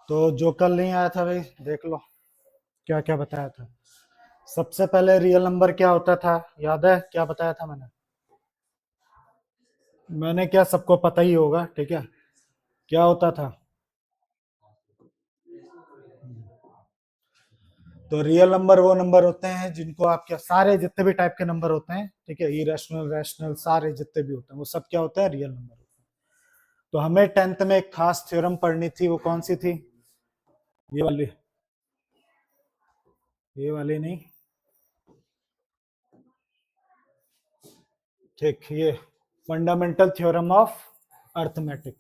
तो जो कल नहीं आया था भाई देख लो क्या क्या बताया था। सबसे पहले रियल नंबर क्या होता था, याद है क्या बताया था मैंने? मैंने क्या, सबको पता ही होगा, ठीक है। क्या होता था? तो रियल नंबर वो नंबर होते हैं जिनको आप क्या, सारे जितने भी टाइप के नंबर होते हैं, ठीक है, इरेशनल रैशनल सारे जितने भी होते हैं वो सब क्या होते हैं, रियल नंबर होते हैं। तो हमें टेंथ में एक खास थ्योरम पढ़नी थी, वो कौन सी थी? ये वाली? ये वाली नहीं, ठीक, ये fundamental theorem of arithmetic.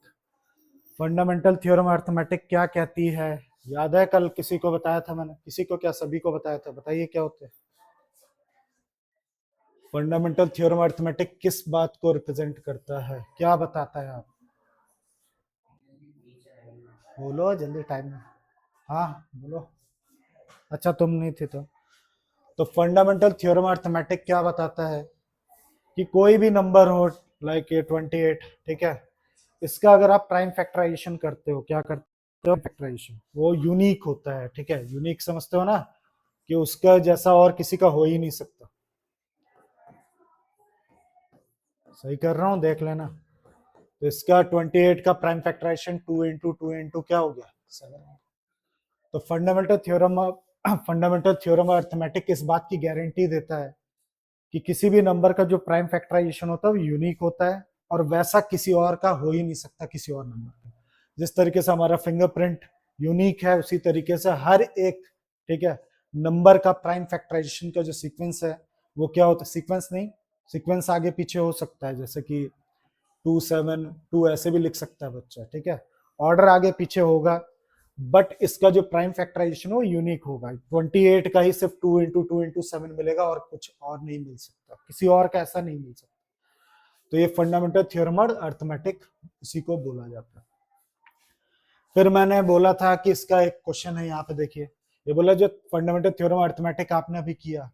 Fundamental theorem arithmetic क्या कहती है? याद है कल किसी को बताया था मैंने, किसी को क्या, सभी को बताया था, बताइए क्या होते हैं। फंडामेंटल थ्योरम अर्थमेटिक किस बात को रिप्रेजेंट करता है, क्या बताता है आप? बोलो जल्दी, टाइम। हाँ बोलो। अच्छा तुम नहीं थे तो फंडामेंटल थ्योरम अर्थमेटिक क्या बताता है कि कोई भी नंबर हो, लाइक ये 28, ठीक है, इसका अगर आप प्राइम फैक्टराइजेशन करते हो, क्या करते हो फैक्टराइजेशन, वो यूनिक होता है, ठीक है, यूनिक समझते हो ना, कि उसका जैसा और किसी का हो ही नहीं सकता। सही कर रहा हूँ, देख लेना। तो इसका 28 का प्राइम फैक्टराइजेशन 2 इंटू 2 इंटू क्या हो गया, 7। तो फंडामेंटल थ्योरम अर्थमेटिक इस बात की गारंटी देता है कि किसी भी नंबर का जो प्राइम फैक्टराइजेशन होता है वो यूनिक होता है, और वैसा किसी और का हो ही नहीं सकता, किसी और नंबर का। जिस तरीके से हमारा फिंगरप्रिंट यूनिक है, उसी तरीके से हर एक, ठीक है, नंबर का प्राइम फैक्टराइजेशन का जो सीक्वेंस है वो क्या होता है, सीक्वेंस नहीं, सीक्वेंस आगे पीछे हो सकता है, जैसे कि 2 7 2 ऐसे भी लिख सकता है बच्चा, ठीक है, ऑर्डर आगे पीछे होगा, बट इसका जो प्राइम फैक्टराइजेशन हो यूनिक होगा। 28 का ही सिर्फ 2 इंटू 2 इंटू 7 मिलेगा, और कुछ और नहीं मिल सकता, किसी और का ऐसा नहीं मिल सकता। तो ये फंडामेंटल थ्योरम अर्थमेटिक इसी को बोला जाता है। फिर मैंने बोला था कि इसका एक क्वेश्चन है, यहाँ पे देखिए, ये बोला जो फंडामेंटल थ्योरम अर्थमेटिक आपने अभी किया,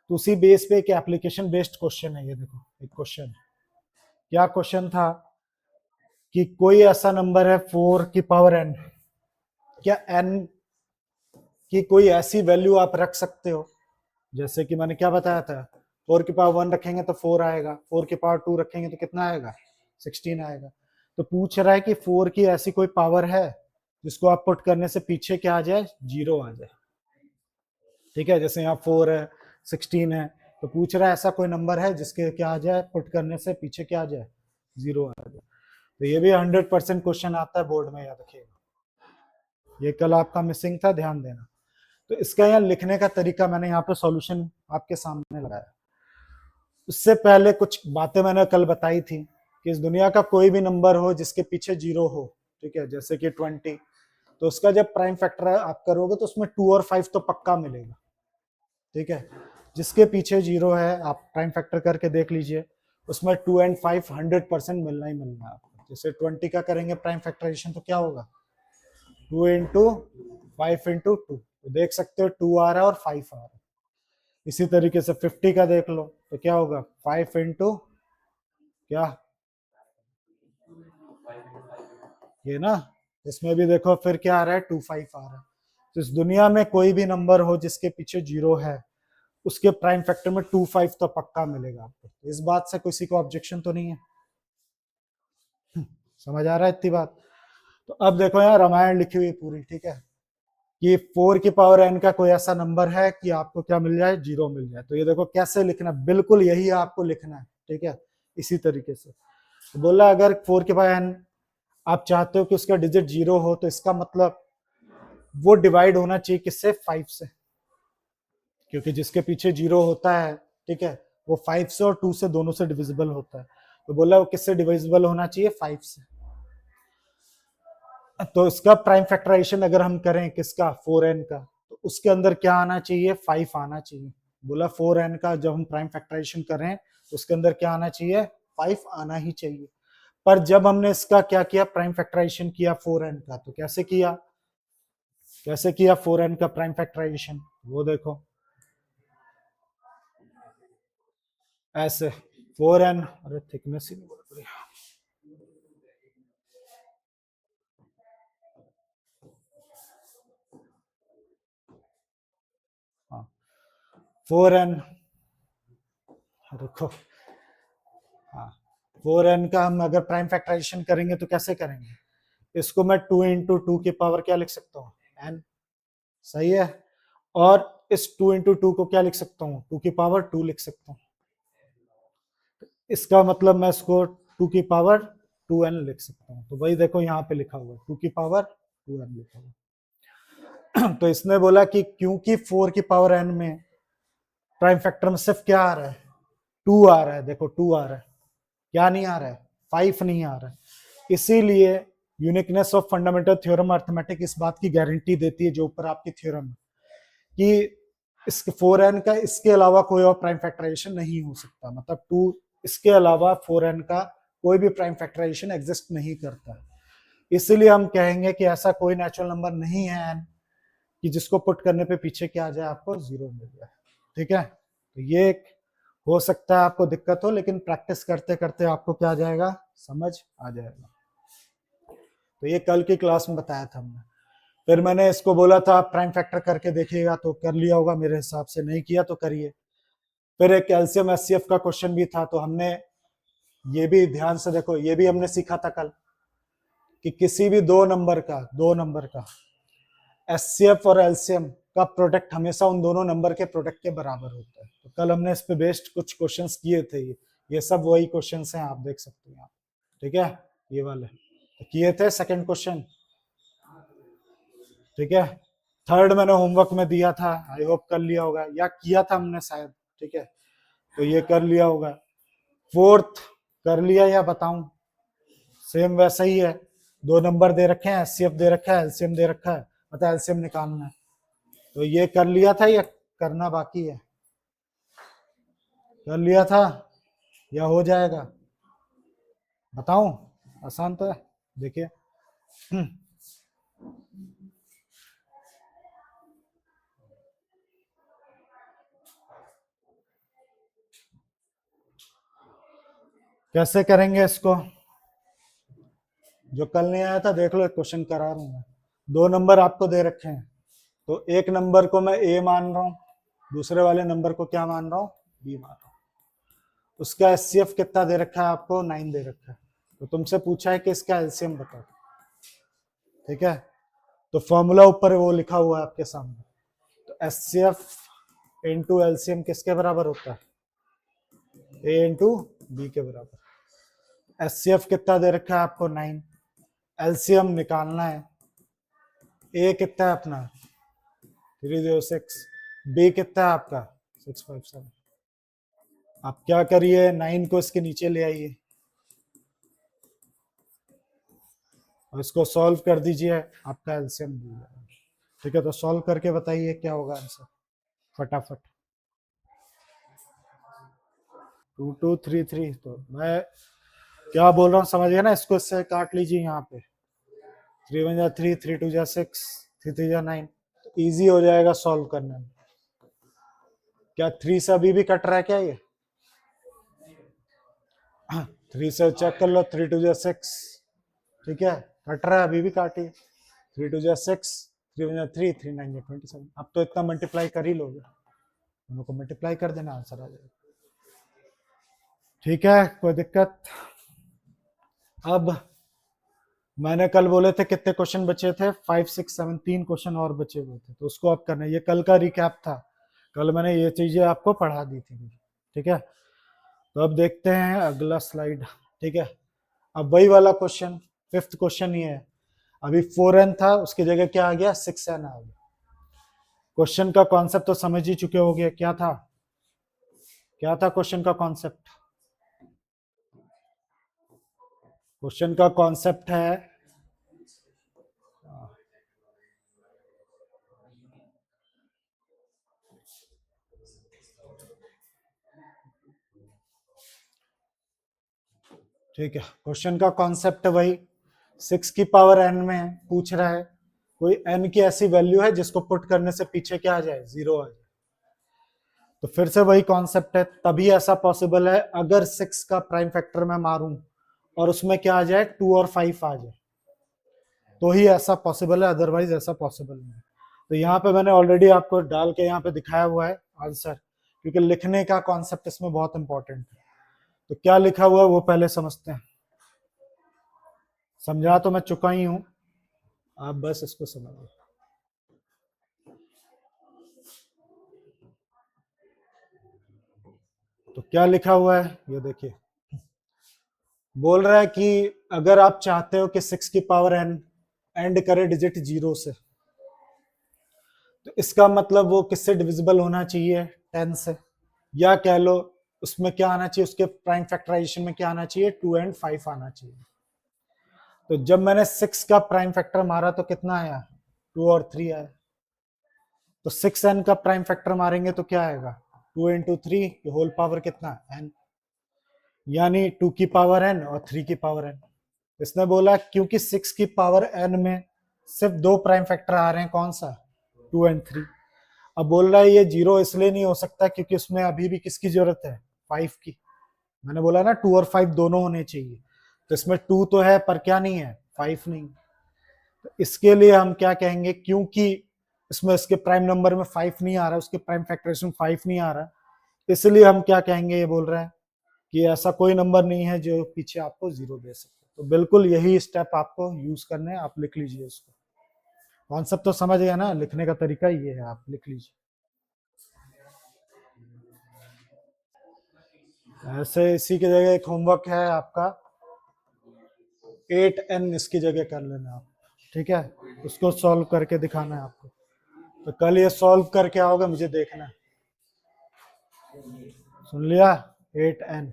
तो उसी बेस पे एक एप्लीकेशन बेस्ड क्वेश्चन है, ये देखो एक क्वेश्चन। क्या क्वेश्चन था कि कोई ऐसा नंबर है 4 की पावर n, क्या n की कोई ऐसी वैल्यू आप रख सकते हो, जैसे कि मैंने क्या बताया था, 4 की पावर 1 रखेंगे तो 4 आएगा, 4 की पावर 2 रखेंगे तो कितना आएगा, 16 आएगा। तो पूछ रहा है कि 4 की ऐसी कोई पावर है जिसको आप पुट करने से पीछे क्या आ जाए, 0 आ जाए, ठीक है, जैसे यहाँ 4 है, 16 है, तो पूछ रहा है ऐसा कोई नंबर है जिसके क्या आ जाए, पुट करने से पीछे क्या आ जाए, 0 आ जाए। तो ये भी 100% क्वेश्चन आता है बोर्ड में, याद रखिएगा, ये कल आपका मिसिंग था, ध्यान देना। तो इसका यहाँ लिखने का तरीका मैंने यहाँ पे सॉल्यूशन आपके सामने लगाया। उससे पहले कुछ बातें मैंने कल बताई थी कि इस दुनिया का कोई भी नंबर हो जिसके पीछे 0 हो, ठीक है, जैसे कि 20, तो उसका जब प्राइम फैक्टर आप करोगे तो उसमें 2 और 5 तो पक्का मिलेगा, ठीक है। जिसके पीछे 0 है आप प्राइम फैक्टर करके देख लीजिए, उसमें 2 एंड 5 100% मिलना ही मिलना है आपको। जैसे 20 का करेंगे प्राइम फैक्टराइजेशन तो क्या होगा, 2 इंटू 5 इंटू 2, तो देख सकते हो 2 आ रहा है और 5 आ रहा है। इसी तरीके से 50 का देख लो तो क्या होगा, 5 इंटू क्या, ये ना, इसमें भी देखो फिर क्या आ रहा है, 2 5 आ रहा है। तो इस दुनिया में कोई भी नंबर हो जिसके पीछे 0 है, उसके प्राइम फैक्टर में 2 5 तो पक्का मिलेगा आपको। इस बात से किसी को ऑब्जेक्शन तो नहीं है? समझ आ रहा है इतनी बात? तो अब देखो यहाँ रामायण लिखी हुई पूरी, ठीक है, कि 4 की पावर n का कोई ऐसा नंबर है कि आपको क्या मिल जाए, 0 मिल जाए। तो ये देखो कैसे लिखना, बिल्कुल यही आपको लिखना है, ठीक है, इसी तरीके से। तो बोला अगर 4 की पावर n आप चाहते हो कि उसका डिजिट 0 हो, तो इसका मतलब वो डिवाइड होना चाहिए किससे, 5 से, क्योंकि जिसके पीछे 0 होता है, ठीक है, वो 5 से और 2 से दोनों से डिविजिबल होता है। तो बोला वो किससे डिविजिबल होना चाहिए, 5 से। तो इसका प्राइम फैक्टराइजेशन अगर हम करें किसका, 4n का, तो उसके अंदर क्या आना चाहिए, 5 आना चाहिए। बोला 4n का जब हम प्राइम फैक्टराइजेशन करें तो उसके अंदर क्या आना चाहिए, 5 आना ही चाहिए। पर जब हमने इसका क्या किया, प्राइम फैक्टराइजेशन किया 4n का, तो कैसे किया, कैसे किया 4n का प्राइम फैक्टराइजेशन, वो देखो ऐसे, 4n, अरे थिकनेस ही नहीं बढ़ रही, 4n, रुको, हाँ 4n का हम अगर प्राइम फैक्टराइजेशन करेंगे तो कैसे करेंगे, इसको मैं 2 इंटू टू की पावर क्या लिख सकता हूँ, n, सही है। और इस 2 इंटू टू को क्या लिख सकता हूँ, 2 की पावर 2 लिख सकता हूँ। इसका मतलब मैं इसको 2 की पावर 2n लिख सकता हूँ। तो वही देखो यहाँ पे लिखा हुआ है 2 की पावर 2n लिखा हुआ। तो इसने बोला कि क्योंकि 4 की पावर n में प्राइम फैक्टर में सिर्फ क्या आ रहा है, 2 आ रहा है, देखो 2 आ रहा है, क्या नहीं आ रहा है, 5 नहीं आ रहा है। इसीलिए uniqueness of fundamental theorem arithmetic इस बात की गारंटी देती है जो ऊपर आपकी थ्योरम है कि इसके 4n का इसके अलावा कोई और प्राइम फैक्टराइजेशन नहीं हो सकता, मतलब 2 इसके अलावा 4n का कोई भी प्राइम फैक्टराइजेशन एग्जिस्ट नहीं करता। इसीलिए हम कहेंगे कि ऐसा कोई नेचुरल नंबर नहीं है n कि जिसको पुट करने पे पीछे क्या आ जाए, आपको 0 मिल जाए। ठीक है, तो ये एक हो सकता है आपको दिक्कत हो, लेकिन प्रैक्टिस करते करते आपको क्या आ जाएगा, समझ आ जाएगा। तो ये कल की क्लास में बताया था हमने। फिर मैंने इसको बोला था प्राइम फैक्टर करके देखिएगा, तो कर लिया होगा मेरे हिसाब से, नहीं किया तो करिए। फिर एक कैल्शियम एचसीएफ का क्वेश्चन भी था, तो हमने ये भी ध्यान से देखो, ये भी हमने सीखा था कल कि किसी भी दो नंबर का एचसीएफ और एलसीएम का प्रोडक्ट हमेशा उन दोनों नंबर के प्रोडक्ट के बराबर होता है। तो कल हमने इस पे बेस्ड कुछ क्वेश्चंस किए थे, ये सब वही क्वेश्चंस हैं, आप देख सकते हैं आप। ठीक है, ये वाले तो किए थे सेकंड क्वेश्चन। ठीक है, थर्ड मैंने होमवर्क में दिया था, आई होप कर लिया होगा, या किया था हमने शायद। ठीक है, तो ये कर लिया होगा। फोर्थ कर लिया या बताऊं, सेम वैसा ही है, दो नंबर दे रखे हैं, एचसीएफ दे रखा है, एलसीएम दे रखा है, मतलब एलसीएम निकालना है। तो ये कर लिया था या करना बाकी है, कर लिया था या हो जाएगा, बताऊं, आसान तो है, देखिए। कैसे करेंगे इसको, जो कल नहीं आया था देख लो, एक क्वेश्चन करा रहा हूं मैं। दो नंबर आपको दे रखे हैं, तो एक नंबर को मैं ए मान रहा हूं, दूसरे वाले नंबर को क्या मान रहा हूं, बी मान रहा हूं। उसका एचसीएफ कितना दे रखा है आपको, 9 दे रखा है। तो तुमसे पूछा है कि इसका एलसीएम बताओ। ठीक है, तो फॉर्मूला ऊपर वो लिखा हुआ है आपके सामने। तो एचसीएफ इंटू एलसीएम किसके बराबर होता है, ए इंटू बी के बराबर। एचसीएफ कितना दे रखा है आपको, 9, एलसीएम निकालना है, ए कितना है अपना 306, बी कितना है आपका 657। आप क्या करिए, 9 को इसके नीचे ले आइए और इसको सॉल्व कर दीजिए, आपका एलसीएम मिल जाएगा। ठीक है, तो सॉल्व करके बताइए क्या होगा आंसर फटाफट। 2233, तो मैं क्या बोल रहा हूँ समझिए ना, इसको इससे काट लीजिए यहाँ पे, 3 1 जा 3, 3 2 जा 6, 3 3 जा 9, इजी हो जाएगा सॉल्व करने में। क्या 3 से अभी भी कट रहा है क्या ये, 3 से चेक कर लो, 3 2 जा 6, ठीक है, कट रहा है, अभी भी काटिए, 3 2 जा 6, 3 1 जा 3, 3 9 जा 27। अब तो इतना मल्टीप्लाई कर ही लोगे, दोनों को मल्टीप्लाई कर देना, आंसर आ जाएगा। ठीक है, कोई दिक्कत। अब मैंने कल बोले थे कितने क्वेश्चन बचे थे, 5 6 7, 3 क्वेश्चन और बचे हुए थे, तो उसको अब करना है। ये कल का रिकैप था, कल मैंने ये चीजें आपको पढ़ा दी थी। ठीक है, तो अब देखते हैं अगला स्लाइड। ठीक है, अब वही वाला क्वेश्चन, फिफ्थ क्वेश्चन ये है। अभी 4n था, उसकी जगह क्या आ गया, 6n आ गया। क्वेश्चन का कॉन्सेप्ट तो समझ ही चुके होगे, क्या था, क्या था क्वेश्चन का कॉन्सेप्ट। क्वेश्चन का कॉन्सेप्ट है, ठीक है, क्वेश्चन का कॉन्सेप्ट वही 6 की पावर n में पूछ रहा है कोई n की ऐसी वैल्यू है जिसको पुट करने से पीछे क्या आ जाए, 0 आ जाए। तो फिर से वही कॉन्सेप्ट है, तभी ऐसा पॉसिबल है अगर 6 का प्राइम फैक्टर मैं मारूं और उसमें क्या आ जाए, 2 और 5 आ जाए, तो ही ऐसा पॉसिबल है, अदरवाइज ऐसा पॉसिबल नहीं है। तो यहाँ पे मैंने ऑलरेडी आपको डाल के यहाँ पे दिखाया हुआ है आंसर, क्योंकि लिखने का कॉन्सेप्ट इसमें बहुत इंपॉर्टेंट है। तो क्या लिखा हुआ है वो पहले समझते हैं। समझा तो मैं चुका ही हूं, आप बस इसको समझो। तो क्या लिखा हुआ है ये देखिए, बोल रहा है कि अगर आप चाहते हो कि 6 की पावर n एंड करे डिजिट 0 से, तो इसका मतलब वो किससे डिविजिबल होना चाहिए, 10 से, या कह लो उसमें क्या आना चाहिए, उसके प्राइम फैक्टराइजेशन में क्या आना चाहिए, 2 एंड 5 आना चाहिए। तो जब मैंने 6 का प्राइम फैक्टर मारा तो कितना आया, 2 और 3 आया। तो 6n का प्राइम फैक्टर मारेंगे तो क्या आएगा, 2 इंटू 3 होल पावर कितना, n, यानी 2 की पावर n और 3 की पावर n। इसने बोला क्योंकि 6 की पावर n में सिर्फ 2 प्राइम फैक्टर आ रहे हैं, कौन सा, 2 एंड 3। अब बोल रहा है ये 0 इसलिए नहीं हो सकता क्योंकि उसमें अभी भी किसकी जरूरत है, 5 की। मैंने बोला ना 2 और 5 दोनों होने चाहिए, तो इसमें 2 तो है पर क्या नहीं है, 5 नहीं। तो इसके लिए हम क्या कहेंगे, क्योंकि इसमें इसके प्राइम नंबर में 5 नहीं आ रहा, उसके प्राइम फैक्टराइजेशन 5 नहीं आ रहा, इसलिए हम क्या कहेंगे, ये बोल रहा है कि ऐसा कोई नंबर नहीं है जो पीछे आपको 0 दे सके। तो बिल्कुल यही स्टेप आपको यूज करने हैं, आप लिख लीजिए इसको। कॉन्सेप्ट तो समझ गया ना, लिखने का तरीका ये है, आप लिख लीजिए। ऐसे इसी की जगह एक होमवर्क है आपका, 8n इसकी जगह कर लेना आप, ठीक है, उसको सॉल्व करके दिखाना है आपको। तो कल ये सॉल्व करके आओगे, मुझे देखना है। सुन लिया, 8n।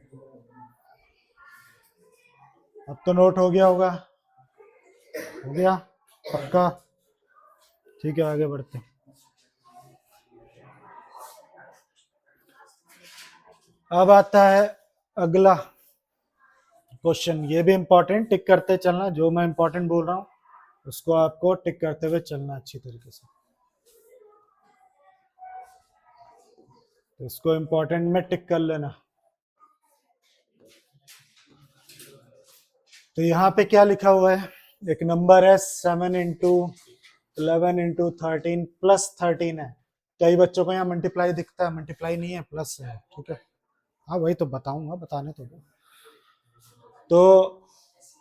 अब तो नोट हो गया होगा, हो गया पक्का, ठीक है आगे बढ़ते हैं। अब आता है अगला क्वेश्चन, ये भी इंपॉर्टेंट, टिक करते चलना, जो मैं इंपॉर्टेंट बोल रहा हूँ उसको आपको टिक करते हुए चलना अच्छी तरीके से। तो इसको इंपॉर्टेंट में टिक कर लेना। तो यहाँ पे क्या लिखा हुआ है, एक नंबर है 7 इंटू 11 इंटू 13 प्लस 13 है। कई बच्चों को यहाँ मल्टीप्लाई दिखता है, मल्टीप्लाई नहीं है, प्लस है, ठीक है। हाँ वही तो बताऊंगा, बताने तो दो। तो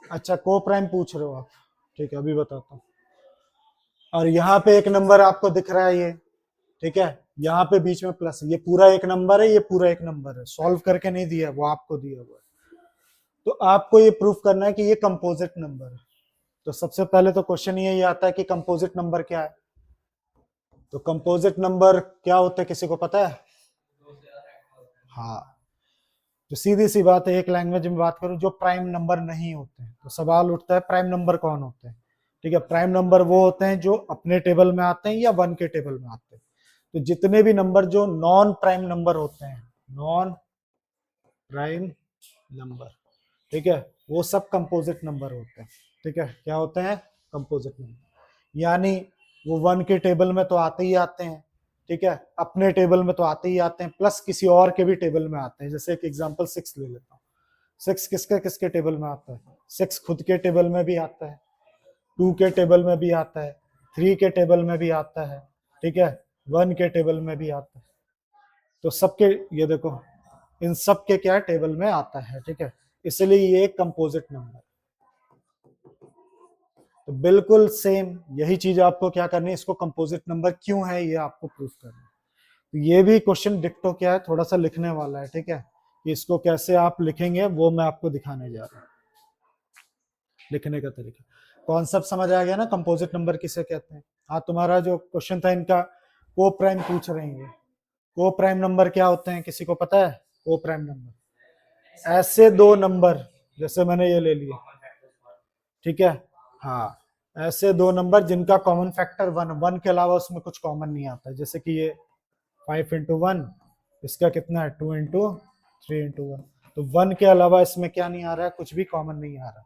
अच्छा को प्राइम पूछ रहे हो आप, ठीक है अभी बताता हूँ। और यहाँ पे एक नंबर आपको दिख रहा है ये, ठीक है, यहाँ पे बीच में प्लस, ये पूरा एक नंबर है, ये पूरा एक नंबर है, सॉल्व करके नहीं दिया, वो आपको दिया हुआ है। तो आपको ये प्रूफ करना है कि ये कंपोजिट नंबर है। तो सबसे पहले तो क्वेश्चन ये आता है कि कंपोजिट नंबर क्या है। तो कंपोजिट नंबर क्या होते हैं, किसी को पता है? हाँ, तो सीधी सी बात है, एक लैंग्वेज में बात करूं, जो प्राइम नंबर नहीं होते हैं। तो सवाल उठता है प्राइम नंबर कौन होते हैं, ठीक है। प्राइम नंबर वो होते हैं जो अपने टेबल में आते हैं या 1 के टेबल में आते हैं। तो जितने भी नंबर जो नॉन प्राइम नंबर होते हैं, नॉन प्राइम नंबर, ठीक है, वो सब कंपोजिट नंबर होते हैं, ठीक है। क्या होते हैं, कंपोजिट नंबर, यानी वो 1 के टेबल में तो आते ही आते हैं, ठीक है, अपने टेबल में तो आते ही आते हैं, प्लस किसी और के भी टेबल में आते हैं। जैसे एक एग्जांपल 6 ले लेता हूँ, 6 किसके किसके टेबल में आता है, 6 खुद के टेबल में भी आता है, 2 के टेबल में भी आता है, 3 के टेबल में भी आता है, ठीक है, 1 के टेबल में भी आता है। तो सबके, ये देखो इन सब के क्या टेबल में आता है, ठीक है, इसलिए ये कंपोजिट नंबर। तो बिल्कुल सेम यही चीज आपको क्या करनी है, इसको कंपोजिट नंबर क्यों है ये आपको प्रूफ करना है। तो ये भी क्वेश्चन डिक्टो क्या है, थोड़ा सा लिखने वाला है, ठीक है, कि इसको कैसे आप लिखेंगे वो मैं आपको दिखाने जा रहा हूँ, लिखने का तरीका। कॉन्सेप्ट समझ आ गया ना, कंपोजिट नंबर किसे कहते हैं। हाँ, तुम्हारा जो क्वेश्चन था इनका को प्राइम पूछ रहे हैं, को प्राइम नंबर क्या होते हैं, किसी को पता है? को प्राइम नंबर ऐसे दो नंबर, जैसे मैंने ये ले लिया, ठीक है, हाँ, ऐसे दो नंबर जिनका कॉमन फैक्टर 1, 1 के अलावा उसमें कुछ कॉमन नहीं आता है। जैसे कि ये 5 इंटू 1, इसका कितना है 2 इंटू 3 इंटू 1। तो 1 के अलावा इसमें क्या नहीं आ रहा है, कुछ भी कॉमन नहीं आ रहा।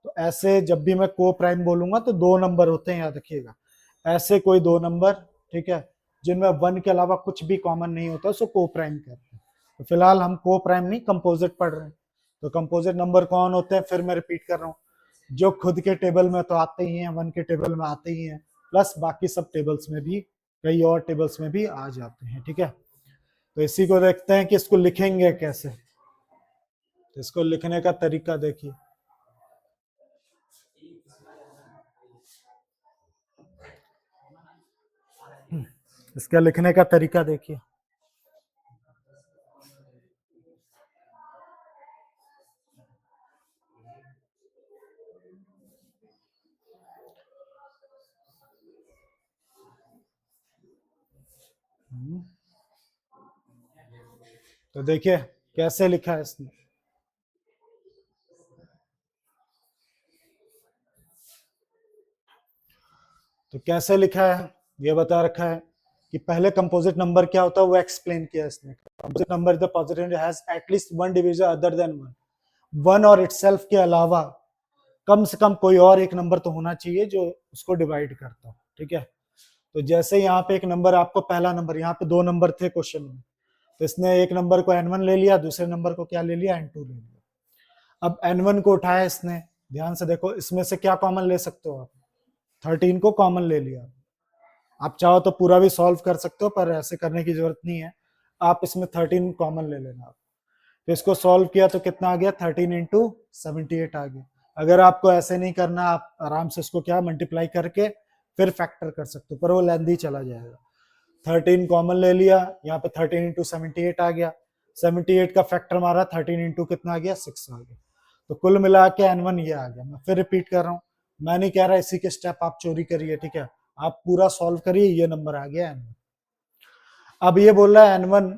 तो ऐसे जब भी मैं को प्राइम बोलूंगा तो दो नंबर होते हैं, याद रखिएगा। ऐसे कोई दो नंबर, ठीक है, जिनमें 1 के अलावा कुछ भी कॉमन नहीं होता, उसको को प्राइम कहते हैं। तो फिलहाल हम को प्राइम नहीं कंपोजिट पढ़ रहे हैं। तो कंपोजिट नंबर कौन होते हैं, फिर मैं रिपीट कर रहा हूँ, जो खुद के टेबल में तो आते ही हैं, 1 के टेबल में आते ही हैं, प्लस बाकी सब टेबल्स में भी, कई और टेबल्स में भी आ जाते हैं, ठीक है। तो इसी को देखते हैं कि इसको लिखेंगे कैसे। तो इसको लिखने का तरीका देखिए। इसका लिखने का तरीका देखिए। तो देखिए कैसे लिखा है इसने। तो कैसे लिखा है ये बता रखा है कि पहले कंपोजिट नंबर क्या होता है वो एक्सप्लेन किया इसने। Composite number is the positive number has at least one division other than one. One और इटसेल्फ के अलावा कम से कम कोई और एक नंबर तो होना चाहिए जो उसको डिवाइड करता हो, ठीक है। तो जैसे यहाँ पे एक नंबर, आपको पहला नंबर, यहाँ पे दो नंबर थे क्वेश्चन में, तो इसने एक नंबर को n1 ले लिया, दूसरे नंबर को क्या ले लिया, n2 ले लिया। अब n1 को उठाया इसने, ध्यान से देखो, इसमें से क्या कॉमन ले सकते हो आप, 13 को कॉमन ले लिया। आप चाहो तो पूरा भी सॉल्व कर सकते हो, पर ऐसे करने की जरूरत नहीं है, आप इसमें 13 कॉमन ले लेना। तो इसको सॉल्व किया तो कितना आ गया, 13 इंटू 78 आ गया। अगर आपको ऐसे नहीं करना, आप आराम से इसको क्या मल्टीप्लाई करके फिर फैक्टर कर सकते हो, पर वो लेंदी चला जाएगा। 13 कॉमन ले लिया, यहाँ पे 13 इंटू 78 आ गया, 78 का फैक्टर मारा, 13 इंटू कितना आ गया, 6 आ गया। तो कुल मिला के n1 ये आ गया। मैं फिर रिपीट कर रहा हूँ, मैं नहीं कह रहा इसी के स्टेप आप चोरी करिए, ठीक है, आप पूरा सॉल्व करिए, ये नंबर आ गया n1। अब ये बोल रहा है n1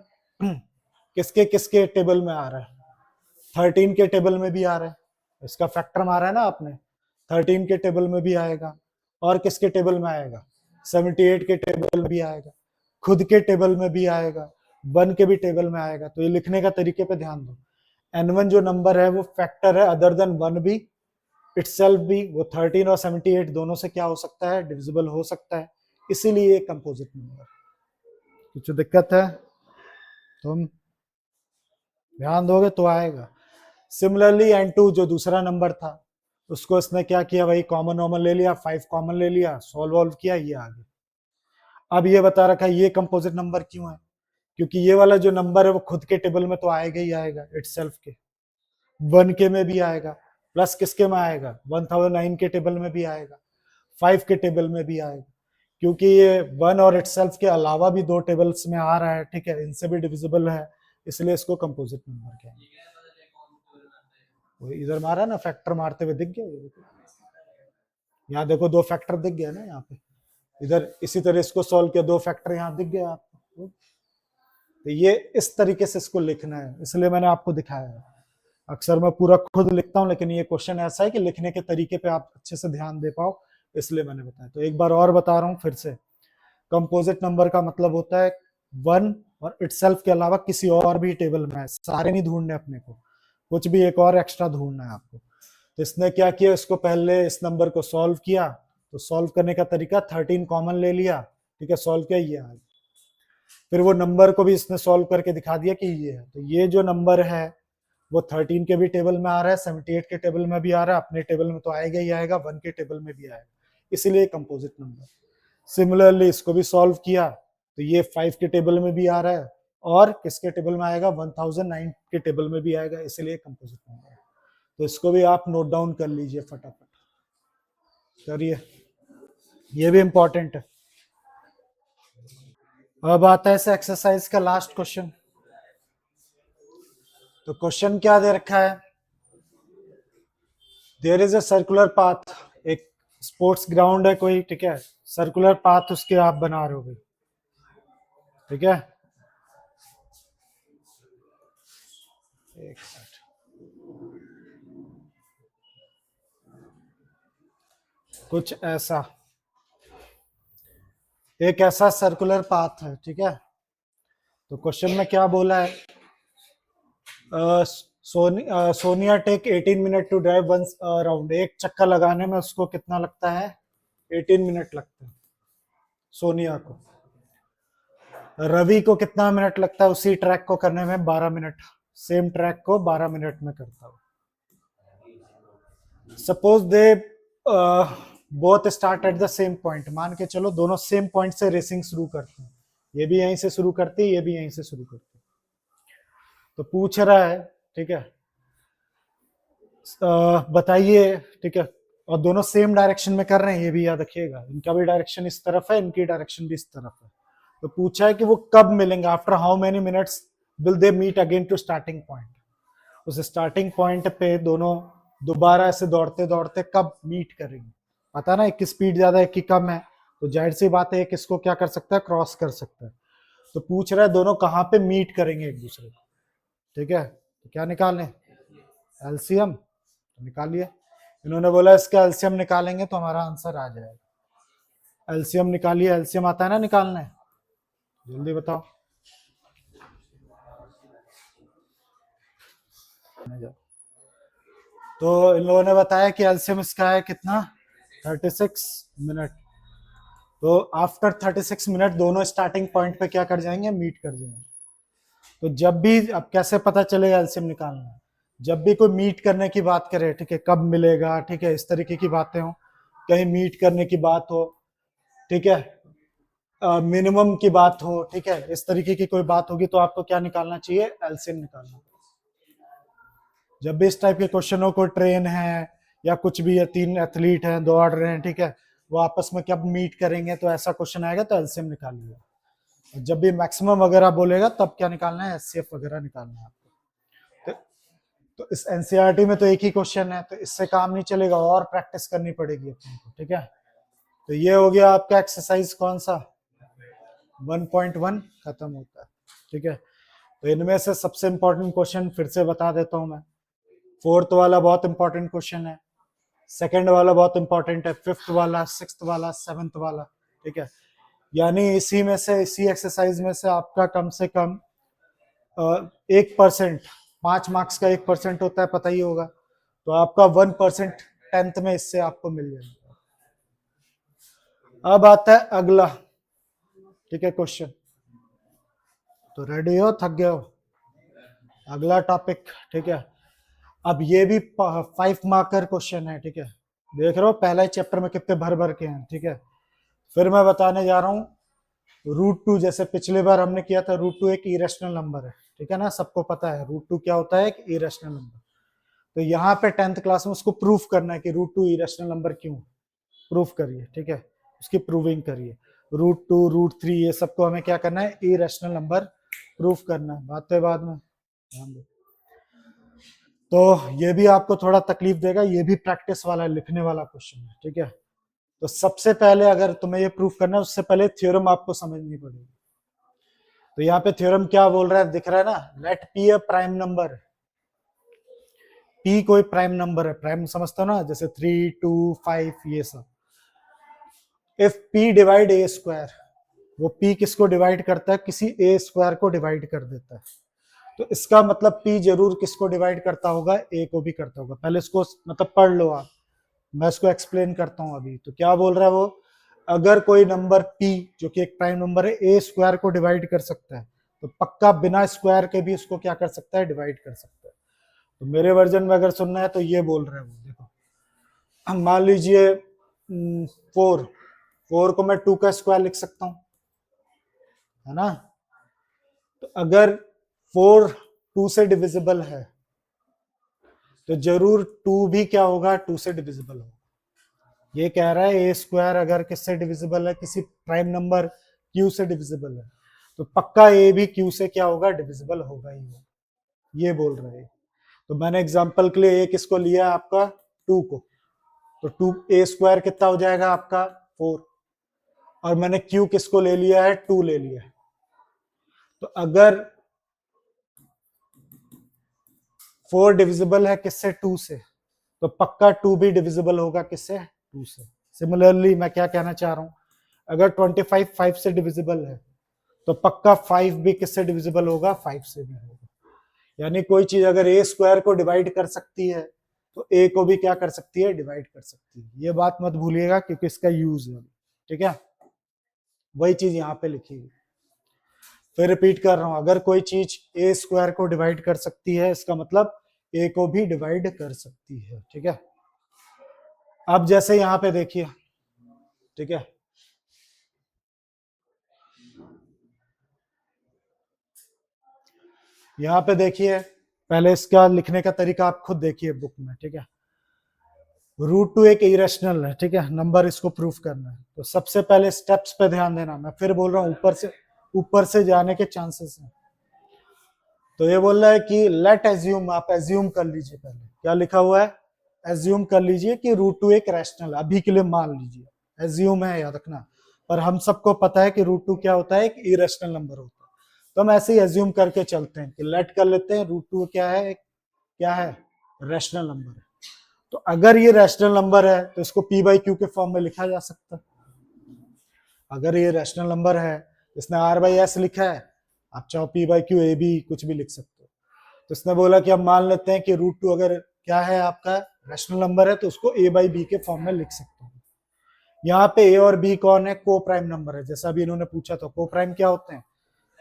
किसके किसके टेबल में आ रहा है, 13 के टेबल में भी आ रहा है, इसका फैक्टर मारा है ना आपने, 13 के टेबल में भी आएगा, और किसके टेबल में आएगा, 78 के टेबल में भी आएगा, खुद के टेबल में भी आएगा, 1 के भी टेबल में आएगा। तो ये लिखने का तरीके पे ध्यान दो, n1 जो नंबर है वो फैक्टर है अदर देन 1 भी, इटसेल्फ भी, वो 13 और 78 दोनों से क्या हो सकता है, डिविजिबल हो सकता है, इसीलिए ये कंपोजिट नंबर। कुछ दिक्कत है तुम ध्यान दोगे तो आएगा। सिमिलरली n2 जो दूसरा नंबर था, उसको इसने क्या किया भाई, कॉमन नॉमन ले लिया, 5 कॉमन ले लिया, सॉल्व किया, ये आ गया। अब ये बता रखा है ये कंपोजिट नंबर क्यों है, क्योंकि ये वाला जो नंबर है वो खुद के टेबल में तो आएगा ही आएगा, इटसेल्फ के, 1 के में भी आएगा, प्लस किसके में आएगा, 1009 के टेबल में भी आएगा, 5 के टेबल में भी आएगा, क्योंकि ये 1 और इटसेल्फ के अलावा भी दो टेबल्स में आ रहा है, ठीक है, इनसे भी डिविजिबल है, इसलिए इसको कंपोजिट नंबर कहते हैं। वो इधर मारा ना, फैक्टर मारते हुए दिख गया, यहाँ देखो दो फैक्टर दिख गया ना यहाँ पे, इधर इसी तरह इसको सॉल्व किया, दो फैक्टर यहाँ दिख गया आपको। तो ये इस तरीके से इसको लिखना है, इसलिए मैंने आपको दिखाया है। अक्सर मैं पूरा खुद लिखता हूँ, लेकिन ये क्वेश्चन ऐसा है कि लिखने के तरीके पे आप अच्छे से ध्यान दे पाओ, इसलिए मैंने बताया। तो एक बार और बता रहा हूँ फिर से, कंपोजिट नंबर का मतलब होता है 1 और इटसेल्फ के अलावा किसी और भी टेबल में है, सारे नहीं ढूंढने अपने को, कुछ भी एक और एक्स्ट्रा ढूंढना है आपको। तो इसने क्या किया, इसको पहले इस नंबर को सॉल्व किया, तो सॉल्व करने का तरीका 13 कॉमन ले लिया, ठीक है, सॉल्व किया, ये आ गया। फिर वो नंबर को भी इसने सॉल्व करके दिखा दिया कि ये है। तो ये जो नंबर है वो 13 के भी टेबल में आ रहा है, 78 के टेबल में भी आ रहा है, अपने टेबल में तो आएगा ही आएगा, 1 के टेबल में भी आएगा, इसीलिए कंपोजिट नंबर। सिमिलरली इसको भी सॉल्व किया, तो ये 5 के टेबल में भी आ रहा है, और किसके टेबल में आएगा, 1009 के टेबल में भी आएगा, इसलिए कंपोजिट नंबर। तो इसको भी आप नोट डाउन कर लीजिए फटाफट, करिए, ये भी इंपॉर्टेंट है। अब आता है इस एक्सरसाइज का लास्ट क्वेश्चन। तो क्वेश्चन क्या दे रखा है, there is a circular path, एक स्पोर्ट्स ग्राउंड है कोई, ठीक है, सर्कुलर पाथ उसके आप बना रहे हो भाई, ठीक है, एक मिनट, कुछ ऐसा एक ऐसा सर्कुलर पाथ है, ठीक है। तो क्वेश्चन में क्या बोला है, Sonia take 18 minute to drive one round, एक चक्कर लगाने में उसको कितना लगता है, 18 मिनट लगता है सोनिया को। रवि को कितना मिनट लगता है उसी ट्रैक को करने में, 12 मिनट, सेम ट्रैक को 12 मिनट में करता हूं। Suppose they both start at the same point, मान के चलो दोनों सेम पॉइंट से रेसिंग शुरू करते हैं, ये भी यहीं से शुरू करती है, ये भी यहीं से शुरू करती है, तो पूछ रहा है, ठीक है, बताइए, ठीक है, और दोनों सेम डायरेक्शन में कर रहे हैं, ये भी याद रखिएगा, इनका भी डायरेक्शन इस तरफ है, इनकी डायरेक्शन भी इस तरफ है। तो पूछा है कि वो कब मिलेंगे, after how many minutes will they meet again to starting point. उस स्टार्टिंग पॉइंट पे दोनों दोबारा ऐसे दौड़ते दौड़ते कब मीट करेंगे। पता ना एक की स्पीड ज्यादा है, एक की कम है, तो जाहिर सी बात है एक इसको क्या कर सकता है, क्रॉस कर सकता है। तो पूछ रहा है दोनों कहाँ पे मीट करेंगे एक दूसरे को, ठीक है। तो क्या निकालें, एलसीएम निकालिए। इन्होंने बोला इसका एलसीएम निकालेंगे तो हमारा आंसर आ जाएगा। एलसीएम निकालिए, एलसीएम आता है ना निकालना है, जल्दी बताओ। तो इन लोगों ने बताया कि एलसीएम इसका है कितना, 36 मिनट। तो आफ्टर 36 मिनट दोनों स्टार्टिंग पॉइंट पे क्या कर जाएंगे, मीट कर जाएंगे। तो जब भी, अब कैसे पता चलेगा एलसीएम निकालना है, जब भी कोई मीट करने की बात करे, ठीक है, कब मिलेगा, ठीक है, इस तरीके की बातें हो, कहीं मीट करने की बात हो, ठीक है, मिनिमम की बात हो, ठीक है, इस तरीके की कोई बात होगी तो आपको क्या निकालना चाहिए, एलसीएम निकालना। जब भी इस टाइप के क्वेश्चन हो, कोई ट्रेन है या कुछ भी है, तीन एथलीट हैं दौड़ रहे हैं, ठीक है, वो आपस में कब मीट करेंगे, तो ऐसा क्वेश्चन आएगा तो एलसीएम निकालिए। जब भी मैक्सिमम वगैरह बोलेगा तब क्या निकालना है, एचसीएफ वगैरह निकालना है आपको। तो इस एनसीईआरटी में तो एक ही क्वेश्चन है, तो इससे काम नहीं चलेगा, और प्रैक्टिस करनी पड़ेगी अपने को, ठीक है। तो ये हो गया आपका एक्सरसाइज कौन सा, 1.1 खत्म होता है, ठीक है। तो इनमें से सबसे इंपॉर्टेंट क्वेश्चन फिर से बता देता हूं मैं। फोर्थ वाला बहुत इंपॉर्टेंट क्वेश्चन है, सेकंड वाला बहुत इंपॉर्टेंट है, फिफ्थ वाला, सिक्स्थ वाला, सेवंथ वाला, ठीक है। यानी इसी में से, इसी एक्सरसाइज में से आपका कम से कम 1%, 5 मार्क्स का 1% होता है, पता ही होगा, तो आपका 1% 10th में इससे आपको मिल जाएगा। अब आता है अगला, ठीक है, क्वेश्चन। तो रेडी हो, थक गए हो, अगला टॉपिक, ठीक है। अब ये भी 5 मार्कर क्वेश्चन है, ठीक है। देख रहे हो पहला ही चैप्टर में कितने भर भर के हैं, ठीक है। फिर मैं बताने जा रहा हूँ √2, जैसे पिछली बार हमने किया था, √2 एक इरेशनल नंबर है, ठीक है ना, सबको पता है √2 क्या होता है, एक इरेशनल नंबर। तो यहाँ पे 10th क्लास में उसको प्रूफ करना है कि √2 इरेशनल नंबर क्यों, प्रूफ करिए, ठीक है, उसकी प्रूविंग करिए। √2 √3 ये सबको हमें क्या करना है, इरेशनल नंबर प्रूफ करना है, बातें बाद में ध्यान दो। तो ये भी आपको थोड़ा तकलीफ देगा, ये भी प्रैक्टिस वाला लिखने वाला क्वेश्चन है, ठीक है। तो सबसे पहले अगर तुम्हें ये प्रूफ करना है, उससे पहले थ्योरम आपको समझनी पड़ेगी। तो यहाँ पे थ्योरम क्या बोल रहा है, दिख रहा है ना, let p a prime number. P कोई प्राइम नंबर है, प्राइम समझते हो ना, जैसे 3 2 5 ये सब। If p divide a square, वो पी किसको डिवाइड करता है, किसी ए स्क्वायर को डिवाइड कर देता है। तो इसका मतलब पी जरूर किसको डिवाइड करता होगा, ए को भी करता होगा। पहले इसको मतलब पढ़ लो आप, मैं इसको एक्सप्लेन करता हूं अभी। तो क्या बोल रहा है वो, अगर कोई नंबर p जो कि एक प्राइम नंबर है, ए स्क्वायर को डिवाइड कर सकता है, तो पक्का बिना स्क्वायर के भी उसको क्या कर सकता है, डिवाइड कर सकता है। तो मेरे वर्जन में अगर सुनना है तो ये बोल रहे हैं वो, देखो हम मान लीजिए 4 को मैं 2 का स्क्वायर लिख सकता हूं, है ना। तो अगर 4 2 से डिविजिबल है, तो जरूर 2 भी क्या होगा, 2 से डिविजिबल होगा। ये कह रहा है ए स्क्वायर अगर किससे डिविजिबल है, किसी प्राइम नंबर क्यू से डिविजिबल है, तो पक्का ए भी क्यू से क्या होगा, डिविजिबल होगा ही होगा, ये बोल रहे हैं। तो मैंने एग्जांपल के लिए ए किसको लिया आपका, 2 को, तो 2 ए स्क्वायर कितना हो जाएगा आपका 4, और मैंने क्यू किसको ले लिया है, 2 ले लिया है। तो अगर 4 डिविजिबल है किससे, 2 से, तो पक्का 2 भी डिविजिबल होगा किससे, 2 से। सिमिलरली मैं क्या कहना चाह रहा हूं, अगर 25 5 से डिविजिबल है, तो पक्का 5 भी किससे डिविजिबल होगा, 5 से भी होगा। यानी कोई चीज अगर ए स्क्वायर को डिवाइड कर सकती है, तो ए को भी क्या कर सकती है, डिवाइड कर सकती है। ये बात मत भूलिएगा क्योंकि इसका यूज है, ठीक है। वही चीज यहाँ पे लिखी है, फिर रिपीट कर रहा हूं, अगर कोई चीज ए स्क्वायर को डिवाइड कर सकती है, इसका मतलब ए को भी डिवाइड कर सकती है, ठीक है। अब जैसे यहाँ पे देखिए, ठीक है, यहाँ पे देखिए, पहले इसका लिखने का तरीका आप खुद देखिए बुक में, ठीक है। रूट टू एक इरेशनल है, ठीक है, नंबर इसको प्रूफ करना है। तो सबसे पहले स्टेप्स पे ध्यान देना, मैं फिर बोल रहा हूँ ऊपर से जाने के चांसेस हैं। तो ये बोल रहा है कि लेट एज्यूम, आप एज्यूम कर लीजिए, पहले क्या लिखा हुआ है, एज्यूम कर लीजिए कि रूट टू एक रैशनल, अभी के लिए मान लीजिए, एज्यूम है याद रखना। पर हम सबको पता है कि रूट टू क्या होता है, एक इरेशनल नंबर होता है। तो हम ऐसे ही एज्यूम करके चलते हैं कि लेट कर लेते हैं रूट टू क्या है, क्या है, रैशनल नंबर है। तो अगर ये रैशनल नंबर है तो इसको पी बाई क्यू के फॉर्म में लिखा जा सकता है। अगर ये रैशनल नंबर है, इसने आर बाई एस लिखा है, आप चाहो p by q a b कुछ भी लिख सकते हो। तो इसने बोला कि अब मान लेते हैं कि रूट टू अगर क्या है आपका रैशनल नंबर है, तो उसको ए बाई बी के फॉर्म में लिख सकते हो। यहाँ पे ए और बी कौन है, को प्राइम नंबर है, जैसा भी इन्होंने पूछा था। को प्राइम क्या होते हैं,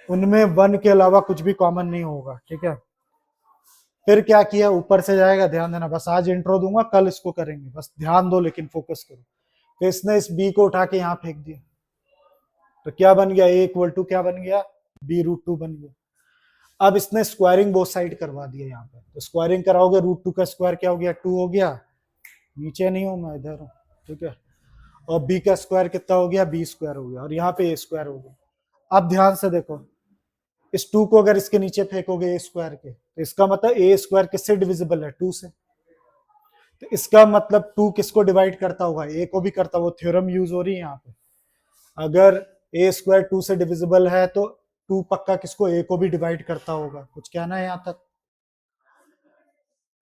उनमें वन के अलावा कुछ भी कॉमन नहीं होगा, ठीक है। फिर क्या किया, ऊपर से जाएगा, ध्यान देना, बस आज इंट्रो दूंगा, कल इसको करेंगे, बस ध्यान दो लेकिन फोकस करो। तो इसने इस बी को उठा के यहाँ फेंक दिया, तो क्या बन गया, ए इक्वल टू क्या बन गया, बी रूट टू बन गया। अब इसने स्क्वायरिंग बोथ साइड करवा दिया यहाँ पे, तो स्क्वायरिंग कराओगे, रूट टू का स्क्वायर क्या हो गया, टू हो गया, नीचे नहीं हूं मैं, इधर हूं, ठीक है। और बी का स्क्वायर कितना हो गया, बी स्क्वायर हो गया, और यहाँ पे ए स्क्वायर हो गया। अब ध्यान से देखो, इस टू को अगर इसके नीचे फेंकोगे ए स्क्वायर के, तो इसका मतलब ए स्क्वायर किससे डिविजिबल है, टू से। तो इसका मतलब टू किसको डिवाइड करता होगा, ए को भी करता, वो थ्योरम यूज हो रही है यहाँ पे। अगर ए स्क्वायर टू से डिविजिबल है तो टू पक्का किसको, ए को भी डिवाइड करता होगा। कुछ कहना है यहाँ तक।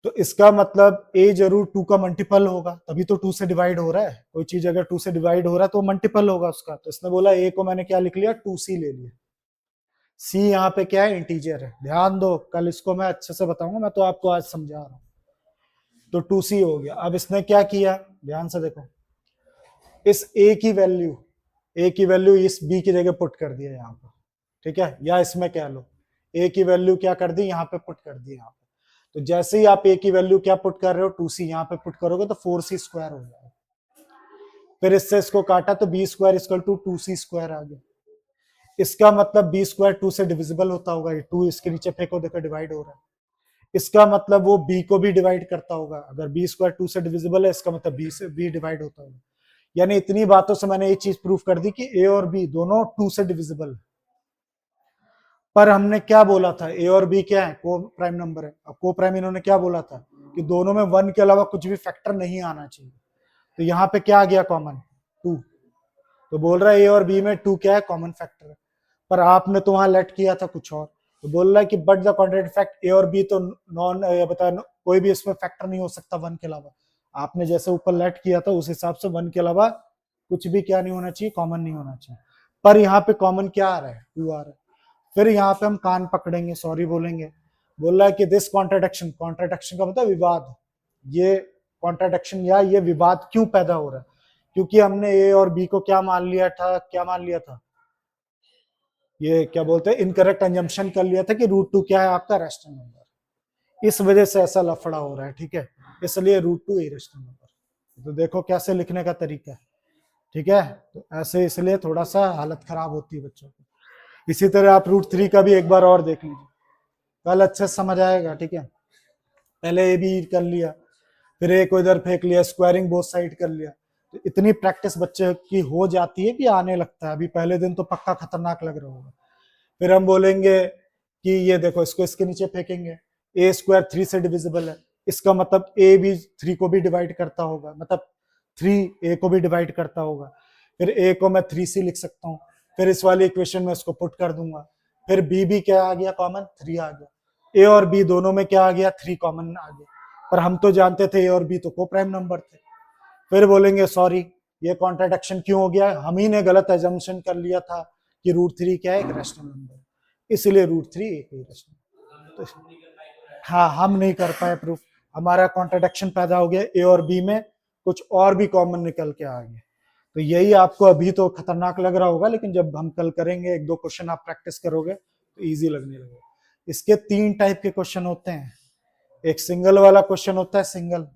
तो इसका मतलब ए जरूर टू का मल्टीपल होगा, तभी तो टू से डिवाइड हो रहा है। कोई चीज अगर टू से डिवाइड हो रहा है तो मल्टीपल होगा उसका। तो इसने बोला ए को मैंने क्या लिख लिया, टू सी ले लिया। सी यहाँ पे क्या है, इंटीजर है, ध्यान दो, कल इसको मैं अच्छे से बताऊंगा, मैं तो आपको आज समझा रहा हूँ। तो टू सी हो गया। अब इसने क्या किया, ध्यान से देखो, इस ए की वैल्यू इस बी की जगह पुट कर दिया यहाँ पर, ठीक है, या इसमें कह लो ए की वैल्यू क्या कर दी, यहाँ पे पुट कर दी यहाँ पे। तो जैसे ही आप ए की वैल्यू क्या पुट कर रहे हो, टू सी यहाँ पे पुट करोगे तो फोर सी स्क्वायर हो जाएगा। फिर इससे इसको काटा तो B square equal to two C square आ गया। इसका मतलब बी स्क्वायर टू से डिविजिबल होता होगा, ये टू इसके नीचे फेंको, देखो डिवाइड हो रहा है। इसका मतलब वो बी को भी डिवाइड करता होगा, अगर बी स्क्वायर टू से डिविजिबल है, इसका मतलब बी से बी डिवाइड होता होगा। यानी इतनी बातों से मैंने ये चीज प्रूफ कर दी कि ए और बी दोनों टू से डिविजिबल है। पर हमने क्या बोला था, ए और बी क्या है, को प्राइम नंबर है। अब को प्राइम इन्होंने क्या बोला था कि दोनों में वन के अलावा कुछ भी फैक्टर नहीं आना चाहिए। तो यहाँ पे क्या आ गया कॉमन, टू। तो बोल रहा है ए और बी में टू क्या है, कॉमन फैक्टर है। पर आपने तो वहां लेट किया था कुछ और, तो बोल रहा है कि बट द कॉन्ट्रेक्ट फैक्ट ए और बी तो नॉन बता, कोई भी इसमें फैक्टर नहीं हो सकता वन के अलावा। आपने जैसे ऊपर लेट किया था उस हिसाब से वन के अलावा कुछ भी क्या नहीं होना चाहिए, कॉमन नहीं होना चाहिए। पर यहाँ पे कॉमन क्या आ रहा है, टू आ रहा है। फिर यहाँ पे हम कान पकड़ेंगे, सॉरी बोलेंगे। बोल रहा है कि दिस कॉन्ट्राडिक्शन, कॉन्ट्राडिक्शन का मतलब विवाद, ये कॉन्ट्राडिक्शन या ये विवाद क्यों पैदा हो रहा है, क्योंकि हमने ए और बी को क्या मान लिया था, क्या मान लिया था, ये क्या बोलते हैं, इनकरेक्ट अंजम्पशन कर लिया था कि रूट टू क्या है आपका रैशनल नंबर। इस वजह से ऐसा लफड़ा हो रहा है, ठीक है, इसलिए रूट टू इरेशनल नंबर। तो देखो कैसे लिखने का तरीका है, ठीक है। तो ऐसे इसलिए थोड़ा सा हालत खराब होती है बच्चों की। इसी तरह आप रूट थ्री का भी एक बार और देख लीजिए, कल अच्छे से समझ आएगा, ठीक है। पहले ए बी कर लिया, फिर ए को इधर फेंक लिया, स्क्वायरिंग बोथ साइड कर लिया। तो इतनी प्रैक्टिस बच्चे की हो जाती है कि आने लगता है। अभी पहले दिन तो पक्का खतरनाक लग रहा होगा। फिर हम बोलेंगे कि ये देखो, इसको इसके नीचे फेंकेंगे, ए स्क्वायर थ्री से डिविजिबल है, इसका मतलब ए भी थ्री को भी डिवाइड करता होगा, मतलब थ्री ए को भी डिवाइड करता होगा। फिर ए को मैं थ्री सी लिख सकता हूँ, फिर इस वाली इक्वेशन में इसको पुट कर दूंगा। फिर बी भी क्या आ गया कॉमन, थ्री आ गया। ए और बी दोनों में क्या आ गया, थ्री कॉमन आ गया। पर हम तो जानते थे ए और बी तो को प्राइम नंबर थे। फिर बोलेंगे सॉरी, ये कॉन्ट्राडिक्शन क्यों हो गया, हम ही ने गलत एजम्पशन कर लिया था कि रूट थ्री क्या है, एक रैशनल नंबर, इसलिए रूट थ्री एक ही रैशनल। तो हाँ, हम नहीं कर पाए प्रूफ, हमारा कॉन्ट्राडिक्शन पैदा हो गया, ए और बी में कुछ और भी कॉमन निकल के आ गए। तो यही आपको अभी तो खतरनाक लग रहा होगा, लेकिन जब हम कल करेंगे एक दो क्वेश्चन आप प्रैक्टिस करोगे तो इजी लगने लगेगा। इसके तीन टाइप के क्वेश्चन होते हैं, एक सिंगल वाला क्वेश्चन होता है सिंगल,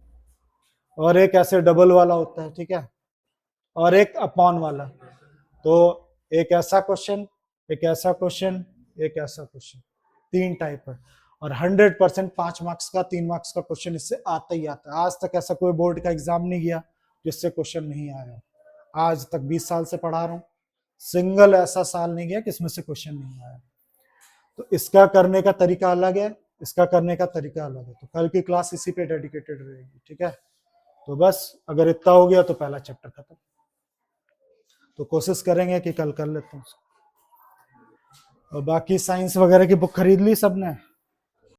और एक ऐसे डबल वाला होता है, ठीक है, और एक अपॉन वाला। तो एक ऐसा क्वेश्चन, एक ऐसा क्वेश्चन, एक ऐसा क्वेश्चन, 3 टाइप है, और 100% 5 मार्क्स का 3 मार्क्स का क्वेश्चन इससे आता ही आता है। आज तक ऐसा कोई बोर्ड का एग्जाम नहीं गया जिससे क्वेश्चन नहीं आया। आज तक 20 साल से पढ़ा रहा हूँ, सिंगल ऐसा साल नहीं गया कि इसमें से क्वेश्चन नहीं आया। तो इसका करने का तरीका अलग है, इसका करने का तरीका अलग है। तो कल की क्लास इसी पे डेडिकेटेड रहेगी, ठीक है। तो बस अगर इतना हो गया तो पहला चैप्टर खत्म। तो कोशिश करेंगे कि कल कर लेते हैं उसको। और बाकी साइंस वगैरह की बुक खरीद ली सबने?